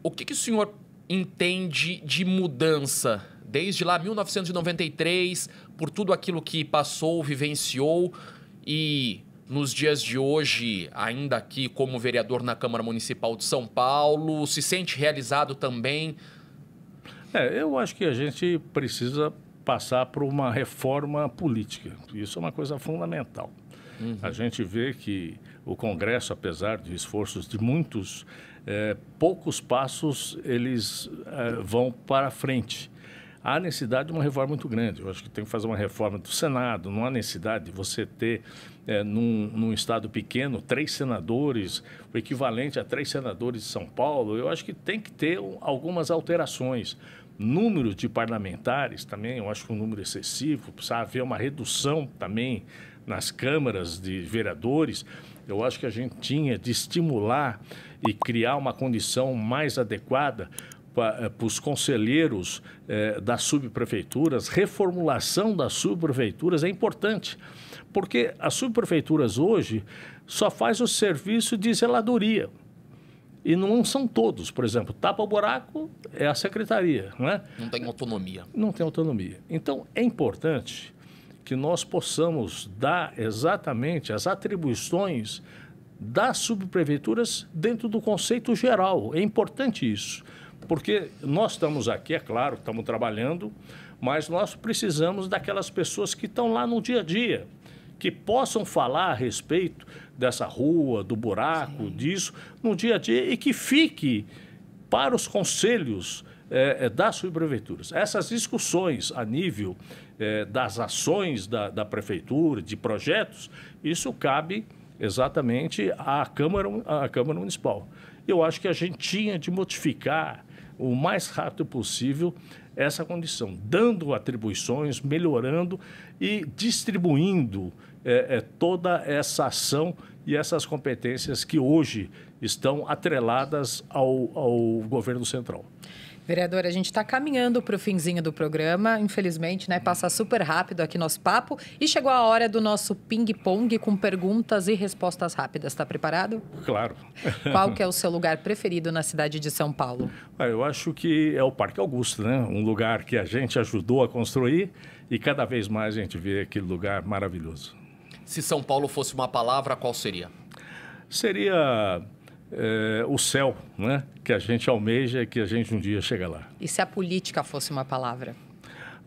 o que o senhor entende de mudança desde lá 1993, por tudo aquilo que passou, vivenciou e nos dias de hoje, ainda aqui como vereador na Câmara Municipal de São Paulo, se sente realizado também? Eu acho que a gente precisa passar por uma reforma política. Isso é uma coisa fundamental. Uhum. A gente vê que o Congresso, apesar de esforços de muitos, poucos passos eles vão para frente. Há necessidade de uma reforma muito grande. Eu acho que tem que fazer uma reforma do Senado. Não há necessidade de você ter, num estado pequeno, 3 senadores, o equivalente a 3 senadores de São Paulo. Eu acho que tem que ter algumas alterações. Número de parlamentares também, eu acho que um número excessivo. Precisa haver uma redução também nas câmaras de vereadores. Eu acho que a gente tinha de estimular e criar uma condição mais adequada para os conselheiros das subprefeituras. Reformulação das subprefeituras é importante, porque as subprefeituras hoje só fazem o serviço de zeladoria. E não são todos. Por exemplo, tapa o buraco é a secretaria, não é? Não tem autonomia. Não tem autonomia. Então, é importante que nós possamos dar exatamente as atribuições das subprefeituras dentro do conceito geral. É importante isso, porque nós estamos aqui, é claro, estamos trabalhando, mas nós precisamos daquelas pessoas que estão lá no dia a dia, que possam falar a respeito dessa rua, do buraco, sim, disso, no dia a dia, e que fique para os conselhos das subprefeituras. Essas discussões a nível das ações da prefeitura, de projetos, isso cabe exatamente à Câmara Municipal. Eu acho que a gente tinha de modificar o mais rápido possível essa condição, dando atribuições, melhorando e distribuindo toda essa ação e essas competências que hoje estão atreladas ao governo central. Vereadora, a gente está caminhando para o finzinho do programa, infelizmente, né? Passa super rápido aqui nosso papo e chegou a hora do nosso ping-pong com perguntas e respostas rápidas. Está preparado? Claro. Qual que é o seu lugar preferido na cidade de São Paulo? Eu acho que é o Parque Augusto, né? Um lugar que a gente ajudou a construir e cada vez mais a gente vê aquele lugar maravilhoso. Se São Paulo fosse uma palavra, qual seria? Seria o céu, né? Que a gente almeja, que a gente um dia chega lá. E se a política fosse uma palavra?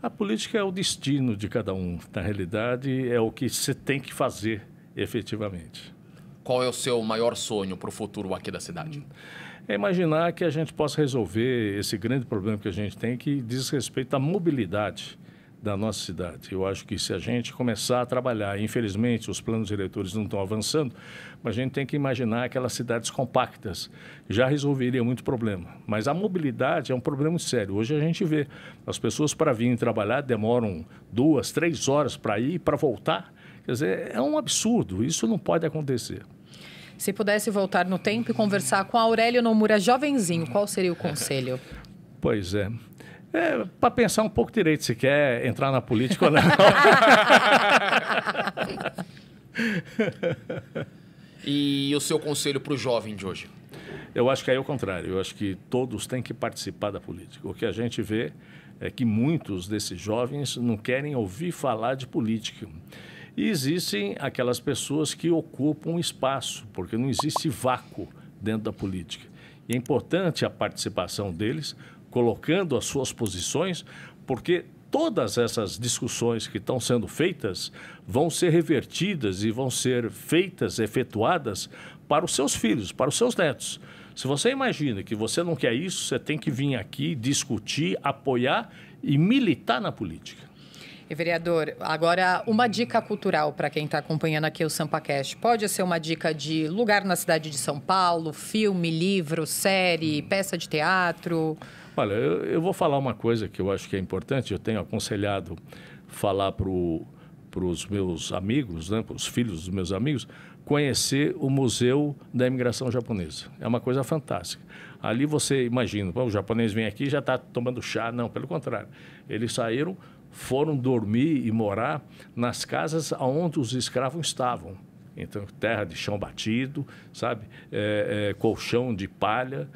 A política é o destino de cada um. Na realidade, é o que você tem que fazer efetivamente. Qual é o seu maior sonho para o futuro aqui da cidade? É imaginar que a gente possa resolver esse grande problema que a gente tem, que diz respeito à mobilidade da nossa cidade. Eu acho que se a gente começar a trabalhar, infelizmente os planos diretores não estão avançando, mas a gente tem que imaginar aquelas cidades compactas, já resolveria muito problema. Mas a mobilidade é um problema muito sério. Hoje a gente vê as pessoas para virem trabalhar demoram 2, 3 horas para ir e para voltar. Quer dizer, é um absurdo, isso não pode acontecer. Se pudesse voltar no tempo e conversar com Aurélio Nomura jovenzinho, qual seria o conselho? Pois é. Para pensar um pouco direito se quer entrar na política ou não. E o seu conselho para o jovem de hoje? Eu acho que é o contrário. Eu acho que todos têm que participar da política. O que a gente vê é que muitos desses jovens não querem ouvir falar de política. E existem aquelas pessoas que ocupam espaço, porque não existe vácuo dentro da política. E é importante a participação deles, colocando as suas posições, porque todas essas discussões que estão sendo feitas vão ser revertidas e vão ser feitas, efetuadas para os seus filhos, para os seus netos. Se você imagina que você não quer isso, você tem que vir aqui discutir, apoiar e militar na política. E, vereador, agora uma dica cultural para quem está acompanhando aqui o SampaCast. Pode ser uma dica de lugar na cidade de São Paulo, filme, livro, série, peça de teatro? Olha, eu vou falar uma coisa que eu acho que é importante. Eu tenho aconselhado falar para os meus amigos, né, para os filhos dos meus amigos, conhecer o Museu da Imigração Japonesa. É uma coisa fantástica. Ali você imagina, o japonês vem aqui e já está tomando chá. Não, pelo contrário. Eles saíram, foram dormir e morar nas casas onde os escravos estavam. Então, terra de chão batido, sabe? Colchão de palha.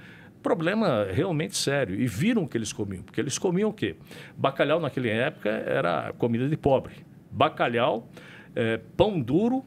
Problema realmente sério. E viram o que eles comiam. Porque eles comiam o quê? Bacalhau, naquela época, era comida de pobre. Bacalhau, pão duro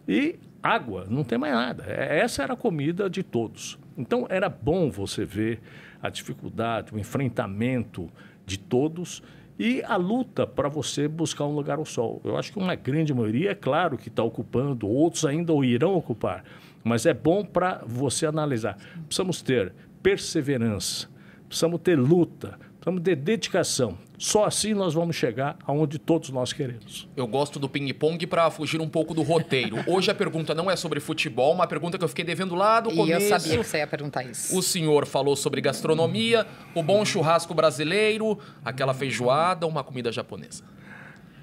e água. Não tem mais nada. Essa era a comida de todos. Então, era bom você ver a dificuldade, o enfrentamento de todos e a luta para você buscar um lugar ao sol. Eu acho que uma grande maioria, é claro que está ocupando, outros ainda o irão ocupar, mas é bom para você analisar. Precisamos ter perseverança, precisamos ter luta, precisamos ter dedicação. Só assim nós vamos chegar aonde todos nós queremos. Eu gosto do ping-pong para fugir um pouco do roteiro. Hoje a pergunta não é sobre futebol, uma pergunta que eu fiquei devendo lá do começo. E eu sabia que você ia perguntar isso. O senhor falou sobre gastronomia, o bom churrasco brasileiro, aquela feijoada, uma comida japonesa.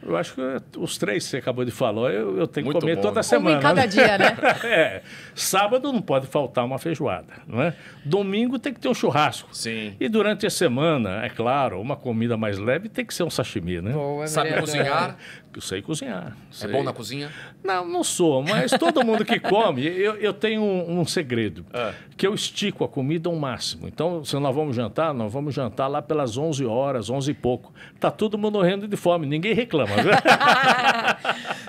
Eu acho que os três que você acabou de falar, eu tenho que comer toda semana. Um em cada dia, né? Sábado não pode faltar uma feijoada, não é? Domingo tem que ter um churrasco. Sim. E durante a semana, é claro, uma comida mais leve tem que ser um sashimi, né? Boa, sabe cozinhar? Eu sei cozinhar. É bom na cozinha? Não sou, mas todo mundo que come, eu tenho um segredo, que eu estico a comida ao máximo. Então, se nós vamos jantar lá pelas 11 horas, 11 e pouco. Tá todo mundo morrendo de fome, ninguém reclama.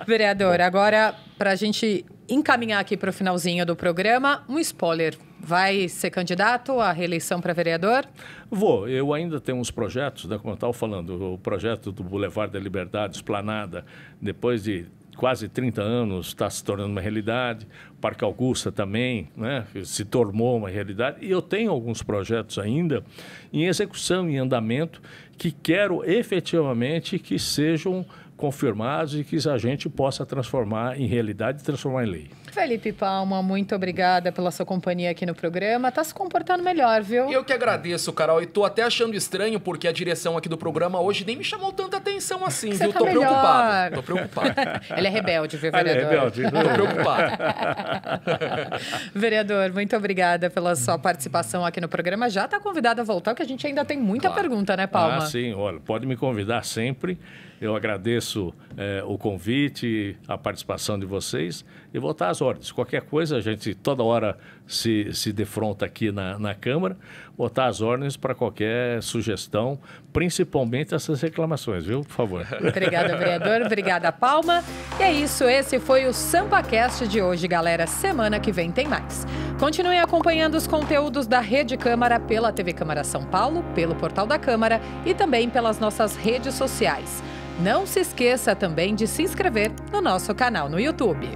Vereador, agora, para a gente encaminhar aqui para o finalzinho do programa, um spoiler. Vai ser candidato à reeleição para vereador? Vou. Eu ainda tenho uns projetos, né, como eu estava falando, o projeto do Boulevard da Liberdade, Esplanada, depois de quase 30 anos, está se tornando uma realidade. O Parque Augusta também, né, se tornou uma realidade. E eu tenho alguns projetos ainda em execução, em andamento, que quero efetivamente que sejam confirmados e que a gente possa transformar em realidade e transformar em lei. Felipe Palma, muito obrigada pela sua companhia aqui no programa. Tá se comportando melhor, viu? Eu que agradeço, Carol, e tô até achando estranho porque a direção aqui do programa hoje nem me chamou tanta atenção assim, viu? Tá Tô melhor. preocupado, tô preocupado. Ele é rebelde, viu, vereador? Ele é rebelde. Tô preocupado. Vereador, muito obrigada pela sua participação aqui no programa. Já tá convidado a voltar, porque a gente ainda tem muita pergunta, né, Palma? Sim, olha, pode me convidar sempre. Eu agradeço o convite, a participação de vocês e vou estar às ordens. Qualquer coisa, a gente toda hora se defronta aqui na Câmara, vou estar às ordens para qualquer sugestão, principalmente essas reclamações, viu? Por favor. Obrigada, vereador. Obrigada, Palma. E é isso, esse foi o SampaCast de hoje, galera. Semana que vem tem mais. Continue acompanhando os conteúdos da Rede Câmara pela TV Câmara São Paulo, pelo portal da Câmara e também pelas nossas redes sociais. Não se esqueça também de se inscrever no nosso canal no YouTube.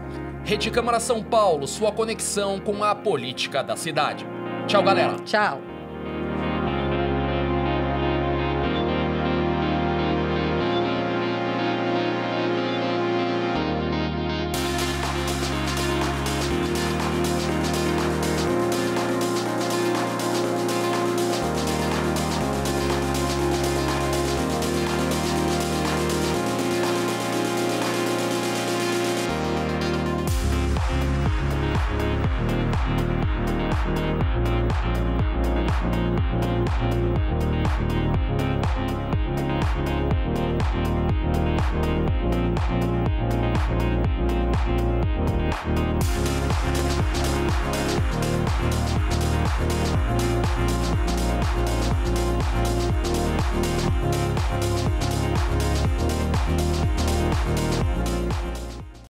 Rede Câmara São Paulo, sua conexão com a política da cidade. Tchau, galera. Tchau.